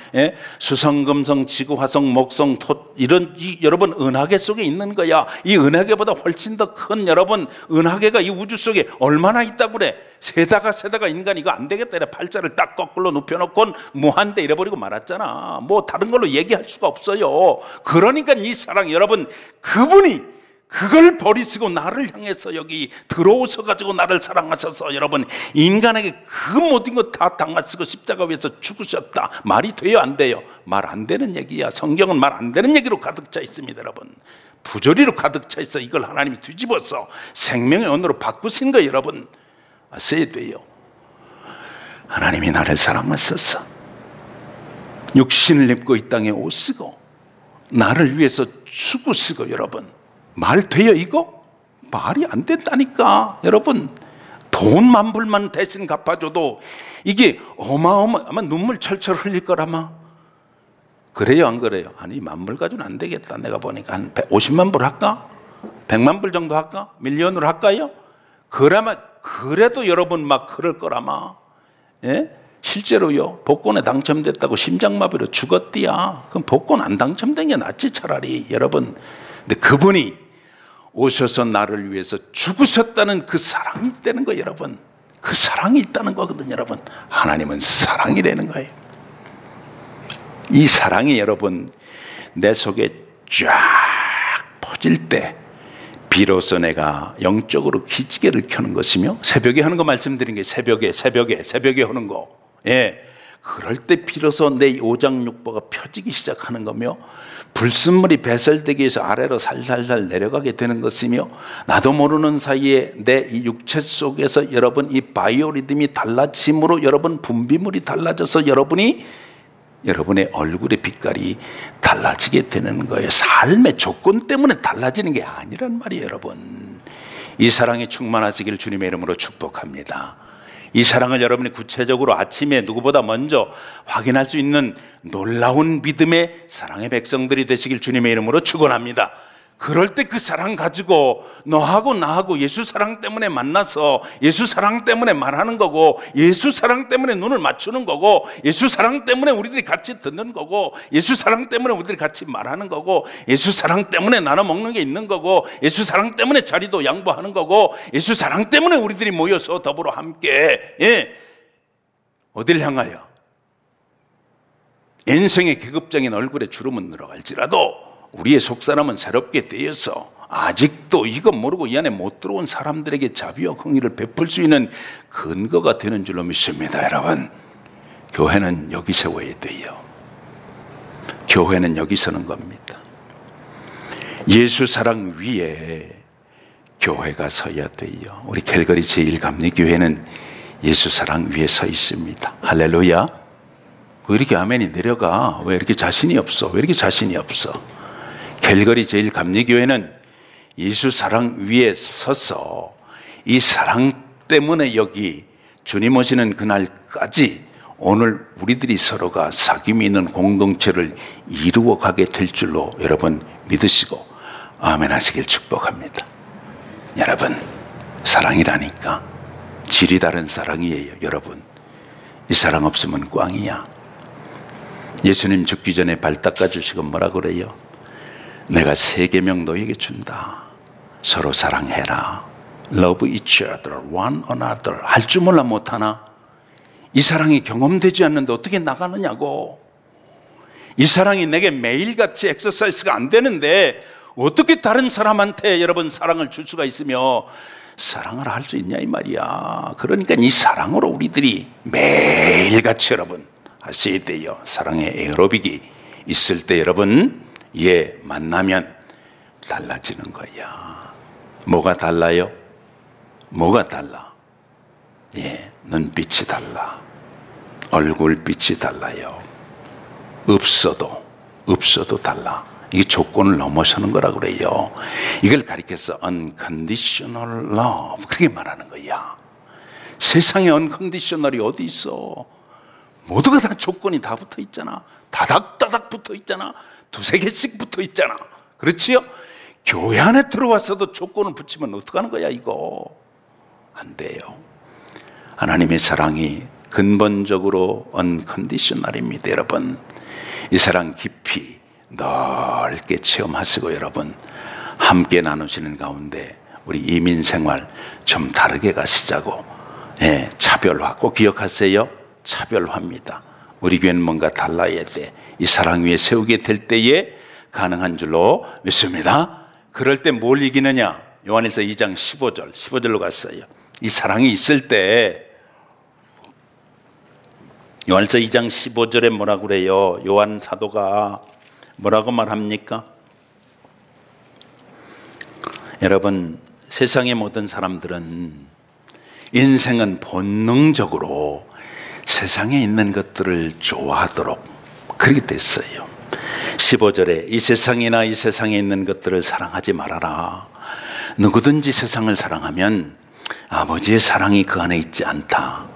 수성금성 지구화성 목성 토 이런 여러분 은하계 속에 있는 거야. 이 은하계보다 훨씬 더 큰 여러분 은하계가 이 우주 속에 얼마나 있다고 그래. 세다가 인간 이거 안 되겠다. 팔자를 딱 거꾸로 눕혀놓고 무한대 잃어버리고 말았잖아. 뭐 다른 걸로 얘기할 수가 없어요. 그러니까 이 사랑 여러분 그분이 그걸 버리시고 나를 향해서 여기 들어오셔 가지고 나를 사랑하셔서 여러분 인간에게 그 모든 것 다 당하시고 십자가 위에서 죽으셨다. 말이 돼요 안 돼요? 말 안 되는 얘기야. 성경은 말 안 되는 얘기로 가득 차 있습니다. 여러분 부조리로 가득 차 있어. 이걸 하나님이 뒤집어서 생명의 언어로 바꾸신 거예요. 여러분 아셔야 돼요. 하나님이 나를 사랑하셔서 육신을 입고 이 땅에 오시고 나를 위해서 죽으시고 여러분 말 돼요 이거? 말이 안 된다니까. 여러분 돈 만불만 대신 갚아줘도 이게 아마 눈물 철철 흘릴 거라마. 그래요 안 그래요? 아니 만불 가지고는 안 되겠다. 내가 보니까 한 50만 불 할까? 100만 불 정도 할까? 밀리언으로 할까요? 그래도 여러분 막 그럴 거라마. 예? 실제로요 복권에 당첨됐다고 심장마비로 죽었디야. 그럼 복권 안 당첨된 게 낫지 차라리. 여러분 근데 그분이 오셔서 나를 위해서 죽으셨다는 그 사랑이 있다는 거예요. 여러분 그 사랑이 있다는 거거든요. 여러분 하나님은 사랑이라는 거예요. 이 사랑이 여러분 내 속에 쫙 퍼질 때 비로소 내가 영적으로 기지개를 켜는 것이며 새벽에 하는 거 말씀드린 게 새벽에 하는 거. 예. 그럴 때 비로소 내 오장육부가 펴지기 시작하는 거며 불순물이 배설되기 위해서 아래로 살살살 내려가게 되는 것이며 나도 모르는 사이에 내 이 육체 속에서 여러분 이 바이오리듬이 달라짐으로 여러분 분비물이 달라져서 여러분의 얼굴의 빛깔이 달라지게 되는 거예요. 삶의 조건 때문에 달라지는 게 아니란 말이에요. 여러분 이 사랑이 충만하시기를 주님의 이름으로 축복합니다. 이 사랑을 여러분이 구체적으로 아침에 누구보다 먼저 확인할 수 있는 놀라운 믿음의 사랑의 백성들이 되시길 주님의 이름으로 축원합니다. 그럴 때 그 사랑 가지고 너하고 나하고 예수 사랑 때문에 만나서 예수 사랑 때문에 말하는 거고 예수 사랑 때문에 눈을 맞추는 거고 예수 사랑 때문에 우리들이 같이 듣는 거고 예수 사랑 때문에 우리들이 같이 말하는 거고 예수 사랑 때문에 나눠 먹는 게 있는 거고 예수 사랑 때문에 자리도 양보하는 거고 예수 사랑 때문에 우리들이 모여서 더불어 함께 어딜 향하여 인생의 계급적인 얼굴에 주름은 늘어갈지라도 우리의 속사람은 새롭게 되어서 아직도 이거 모르고 이 안에 못 들어온 사람들에게 자비와 긍휼을 베풀 수 있는 근거가 되는 줄로 믿습니다. 여러분 교회는 여기 세워야 돼요. 교회는 여기 서는 겁니다. 예수 사랑 위에 교회가 서야 돼요. 우리 캘거리 제1감리교회는 예수 사랑 위에 서 있습니다. 할렐루야. 왜 이렇게 아멘이 내려가? 왜 이렇게 자신이 없어? 왜 이렇게 자신이 없어? 캘거리 제1감리교회는 예수 사랑 위에 서서 이 사랑 때문에 여기 주님 오시는 그날까지 오늘 우리들이 서로가 사귐이 있는 공동체를 이루어가게 될 줄로 여러분 믿으시고 아멘 하시길 축복합니다. 여러분 사랑이라니까 질이 다른 사랑이에요. 여러분 이 사랑 없으면 꽝이야. 예수님 죽기 전에 발 닦아주시고 뭐라 그래요? 내가 세 계명 너에게 준다. 서로 사랑해라. Love each other, one another. 할 줄 몰라 못하나? 이 사랑이 경험되지 않는데 어떻게 나가느냐고. 이 사랑이 내게 매일같이 엑서사이즈가 안 되는데 어떻게 다른 사람한테 여러분 사랑을 줄 수가 있으며 사랑을 할 수 있냐 이 말이야. 그러니까 이 사랑으로 우리들이 매일같이 여러분 하셔야 돼요. 사랑의 에어로빅이 있을 때 여러분 만나면 달라지는 거야. 뭐가 달라요? 뭐가 달라? 눈빛이 달라. 얼굴빛이 달라요. 없어도 달라. 이게 조건을 넘어서는 거라 그래요. 이걸 가리켜서 unconditional love 그렇게 말하는 거야. 세상에 unconditional이 어디 있어? 모두가 다 조건이 다 붙어 있잖아. 다닥다닥 붙어 있잖아. 두세 개씩 붙어 있잖아. 그렇지요? 교회 안에 들어와서도 조건을 붙이면 어떡하는 거야 이거? 안 돼요. 하나님의 사랑이 근본적으로 unconditional입니다. 여러분 이 사랑 깊이 넓게 체험하시고 여러분 함께 나누시는 가운데 우리 이민 생활 좀 다르게 가시자고. 차별화 꼭 기억하세요. 차별화입니다. 우리 교회는 뭔가 달라야 돼. 이 사랑 위에 세우게 될 때에 가능한 줄로 믿습니다. 그럴 때 뭘 이기느냐? 요한일서 2장 15절로 갔어요. 이 사랑이 있을 때 요한일서 2장 15절에 뭐라고 그래요? 요한 사도가 뭐라고 말합니까? 여러분 세상의 모든 사람들은 인생은 본능적으로 세상에 있는 것들을 좋아하도록 그렇게 됐어요. 15절에 이 세상이나 이 세상에 있는 것들을 사랑하지 말아라. 누구든지 세상을 사랑하면 아버지의 사랑이 그 안에 있지 않다.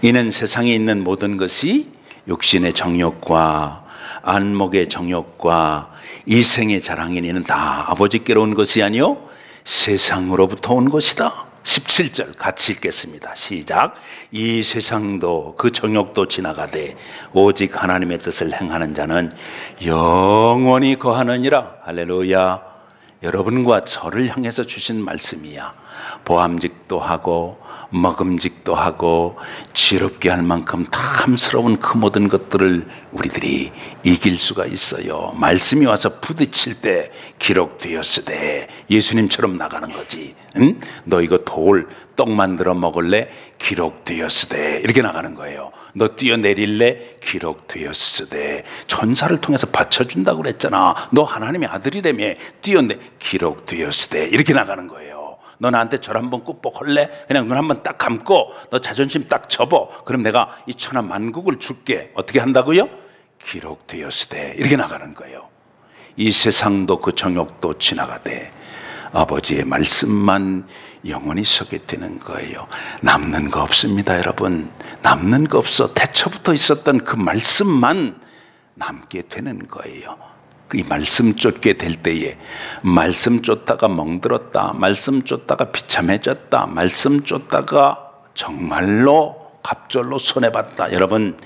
이는 세상에 있는 모든 것이 육신의 정욕과 안목의 정욕과 이생의 자랑이니 이는 다 아버지께로 온 것이 아니요 세상으로부터 온 것이다. 17절 같이 읽겠습니다. 시작. 이 세상도 그 정욕도 지나가되 오직 하나님의 뜻을 행하는 자는 영원히 거하느니라. 할렐루야. 여러분과 저를 향해서 주신 말씀이야. 보암직도 하고 먹음직도 하고 지럽게 할 만큼 탐스러운 그 모든 것들을 우리들이 이길 수가 있어요. 말씀이 와서 부딪힐 때 기록되었으되 예수님처럼 나가는 거지. 응? 너 이거 떡 만들어 먹을래? 기록되었으되 이렇게 나가는 거예요. 너 뛰어내릴래? 기록되었으되 천사를 통해서 받쳐준다고 그랬잖아. 너 하나님의 아들이라며 기록되었으되 이렇게 나가는 거예요. 너 나한테 절 한번 꾹뻑 할래? 그냥 눈 한번 딱 감고 너 자존심 딱 접어. 그럼 내가 이 천하 만국을 줄게. 어떻게 한다고요? 기록되었으되 이렇게 나가는 거예요. 이 세상도 그 정욕도 지나가되 아버지의 말씀만 영원히 서게 되는 거예요. 남는 거 없습니다. 여러분 남는 거 없어. 태초부터 있었던 그 말씀만 남게 되는 거예요. 이 말씀 쫓게 될 때에 말씀 쫓다가 멍들었다, 말씀 쫓다가 비참해졌다, 말씀 쫓다가 정말로 갑절로 손해봤다. 여러분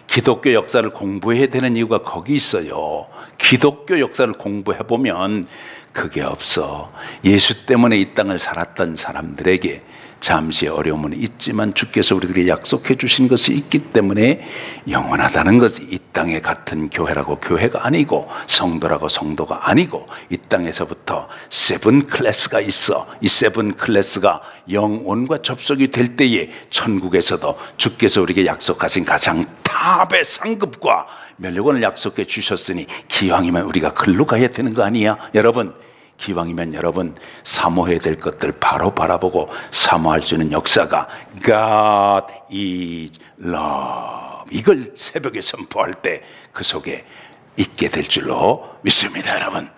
기독교 역사를 공부해야 되는 이유가 거기 있어요. 기독교 역사를 공부해보면 그게 없어. 예수 때문에 이 땅을 살았던 사람들에게 잠시 어려움은 있지만 주께서 우리들에게 약속해 주신 것이 있기 때문에 영원하다는 것이 이 땅에 같은 교회라고 교회가 아니고 성도라고 성도가 아니고 이 땅에서부터 세븐 클래스가 있어. 이 세븐 클래스가 영혼과 접속이 될 때에 천국에서도 주께서 우리에게 약속하신 가장 탑의 상급과 면류관을 약속해 주셨으니 기왕이면 우리가 글로 가야 되는 거 아니야? 여러분 기왕이면 여러분 사모해야 될 것들 바로 바라보고 사모할 수 있는 역사가 God is love 이걸 새벽에 선포할 때 그 속에 있게 될 줄로 믿습니다. 여러분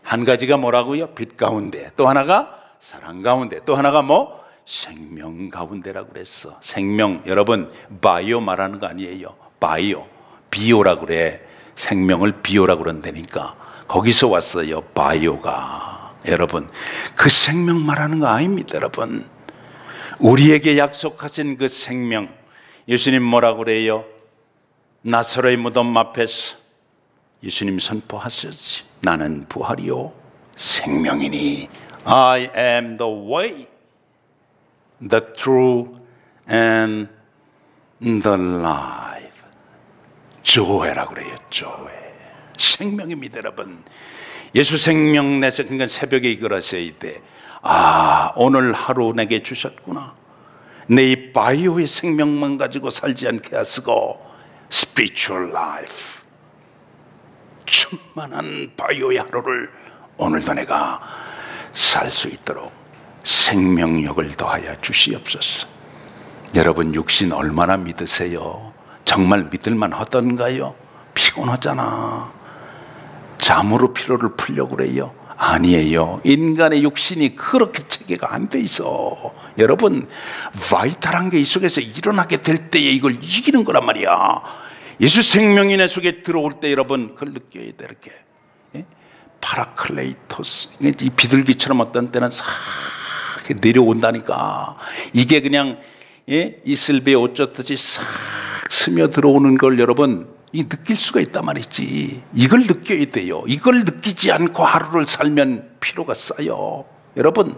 한 가지가 뭐라고요? 빛 가운데, 또 하나가 사랑 가운데, 또 하나가 뭐? 생명 가운데라고 그랬어. 생명 여러분 바이오 말하는 거 아니에요. 바이오 비오라고 그래. 생명을 비오라고 그런다니까 거기서 왔어요. 바이오가. 여러분 그 생명 말하는 거 아닙니다. 여러분 우리에게 약속하신 그 생명 예수님 뭐라고 그래요? 나사로의 무덤 앞에서 예수님 선포하셨지. 나는 부활이요 생명이니 I am the way, the truth and the life. 조회라고 그래요. 조회. 생명입니다. 여러분, 예수 생명 내서, 그러니까 새벽에 이걸 하셔야 돼. 아, 오늘 하루 내게 주셨구나. 내 이 바이오의 생명만 가지고 살지 않게 하시고 spiritual life, 충만한 바이오의 하루를 오늘도 내가 살 수 있도록 생명력을 더하여 주시옵소서. 여러분, 육신 얼마나 믿으세요? 정말 믿을만 하던가요? 피곤하잖아. 잠으로 피로를 풀려고 그래요? 아니에요. 인간의 육신이 그렇게 체계가 안 돼 있어. 여러분, 바이탈한 게 이 속에서 일어나게 될 때에 이걸 이기는 거란 말이야. 예수 생명이 내 속에 들어올 때 여러분 그걸 느껴야 돼. 이렇게 파라클레이토스, 이 비둘기처럼 어떤 때는 싹 내려온다니까. 이게 그냥 이슬비에 옷 젖듯이 싹 스며 들어오는 걸 여러분 이 느낄 수가 있단 말이지. 이걸 느껴야 돼요. 이걸 느끼지 않고 하루를 살면 피로가 쌓여. 여러분,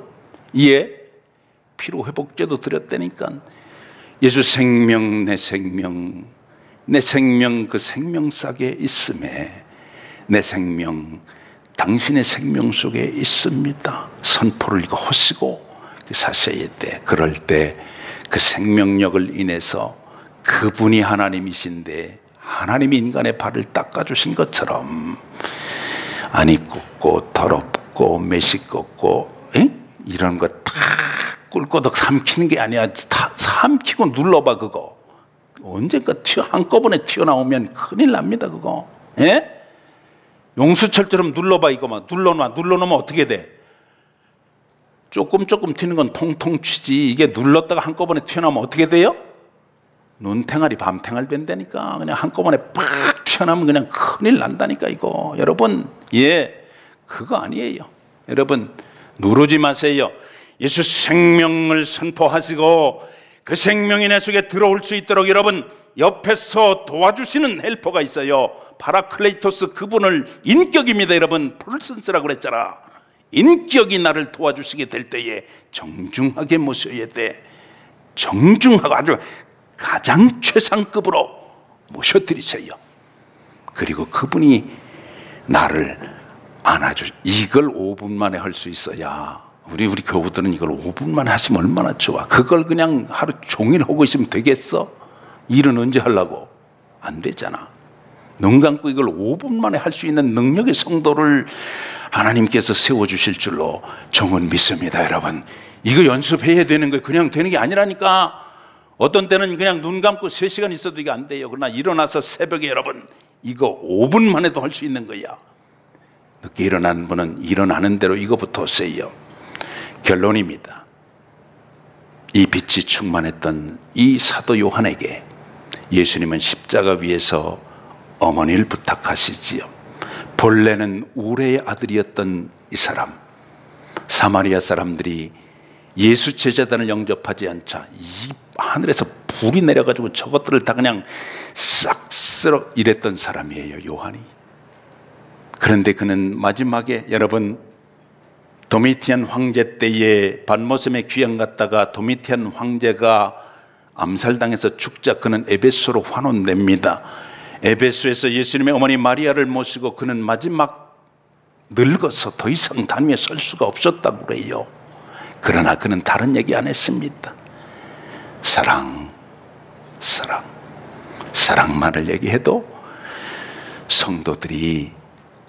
피로 회복제도 드렸다니까. 예수 생명, 내 생명, 내 생명, 그 생명싹에 있음에 내 생명 당신의 생명 속에 있습니다. 선포를 이거 하시고 사셔야 돼. 그럴 때 그 생명력을 인해서 그분이 하나님이신데 하나님이 인간의 발을 닦아주신 것처럼 아니 굽고 더럽고 메시껍고 이런 거 다 꿀꼬덕 삼키는 게 아니야. 다 삼키고 눌러봐. 그거 언젠가 한꺼번에 튀어나오면 큰일 납니다. 그거 용수철처럼 눌러봐. 이거 막 눌러놓으면 어떻게 돼? 조금 튀는 건 통통 튀지. 이게 눌렀다가 한꺼번에 튀어나오면 어떻게 돼요? 눈탱아리 밤탱아리 된다니까. 그냥 한꺼번에 팍 튀어나오면 그냥 큰일 난다니까. 이거 여러분, 그거 아니에요. 여러분, 누르지 마세요. 예수 생명을 선포하시고 그 생명이 내 속에 들어올 수 있도록 여러분 옆에서 도와주시는 헬퍼가 있어요. 파라클레이토스, 그분을 인격입니다. 여러분, 폴슨스라고 그랬잖아. 인격이 나를 도와주시게 될 때에 정중하게 모셔야 돼. 정중하고 아주 가장 최상급으로 모셔드리세요. 그리고 그분이 나를 안아주. 이걸 5분 만에 할 수 있어야. 우리 교우들은 이걸 5분 만에 하시면 얼마나 좋아. 그걸 그냥 하루 종일 하고 있으면 되겠어? 일은 언제 하려고? 안 되잖아. 눈 감고 이걸 5분 만에 할 수 있는 능력의 성도를 하나님께서 세워주실 줄로 정은 믿습니다. 여러분, 이거 연습해야 되는 거예요. 그냥 되는 게 아니라니까. 어떤 때는 그냥 눈 감고 3시간 있어도 이게 안 돼요. 그러나 일어나서 새벽에 여러분 이거 5분 만에도 할 수 있는 거야. 늦게 일어나는 분은 일어나는 대로 이거부터 하세요. 결론입니다. 이 빛이 충만했던 이 사도 요한에게 예수님은 십자가 위에서 어머니를 부탁하시지요. 본래는 우레의 아들이었던 이 사람, 사마리아 사람들이 예수 제자단을 영접하지 않자 이 하늘에서 불이 내려가지고 저것들을 다 그냥 싹 쓸어 이랬던 사람이에요, 요한이. 그런데 그는 마지막에 여러분 도미티안 황제 때에 반모섬에 귀양 갔다가 도미티안 황제가 암살당해서 죽자 그는 에베소로 환원됩니다. 에베소에서 예수님의 어머니 마리아를 모시고 그는 마지막 늙어서 더 이상 단 위에 설 수가 없었다고 그래요. 그러나 그는 다른 얘기 안 했습니다. 사랑만을 얘기해도 성도들이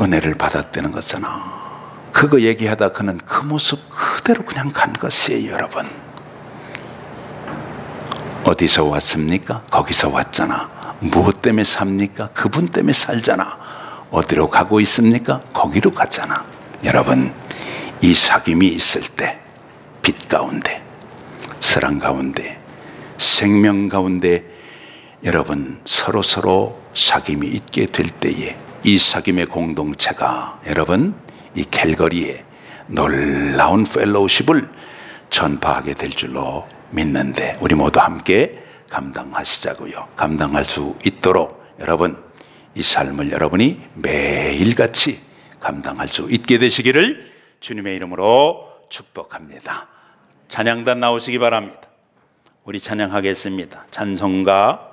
은혜를 받았다는 거잖아. 그거 얘기하다 그는 그 모습 그대로 그냥 간 것이에요. 여러분, 어디서 왔습니까? 거기서 왔잖아. 무엇 때문에 삽니까? 그분 때문에 살잖아. 어디로 가고 있습니까? 거기로 갔잖아. 여러분, 이 사귐이 있을 때 빛 가운데, 사랑 가운데, 생명 가운데 여러분 서로 사귐이 있게 될 때에 이 사귐의 공동체가 여러분 이 캘거리에 놀라운 펠로우십을 전파하게 될 줄로 믿는데 우리 모두 함께 감당하시자고요. 감당할 수 있도록 여러분 이 삶을 여러분이 매일같이 감당할 수 있게 되시기를 주님의 이름으로 축복합니다. 찬양단 나오시기 바랍니다. 우리 찬양하겠습니다. 찬송가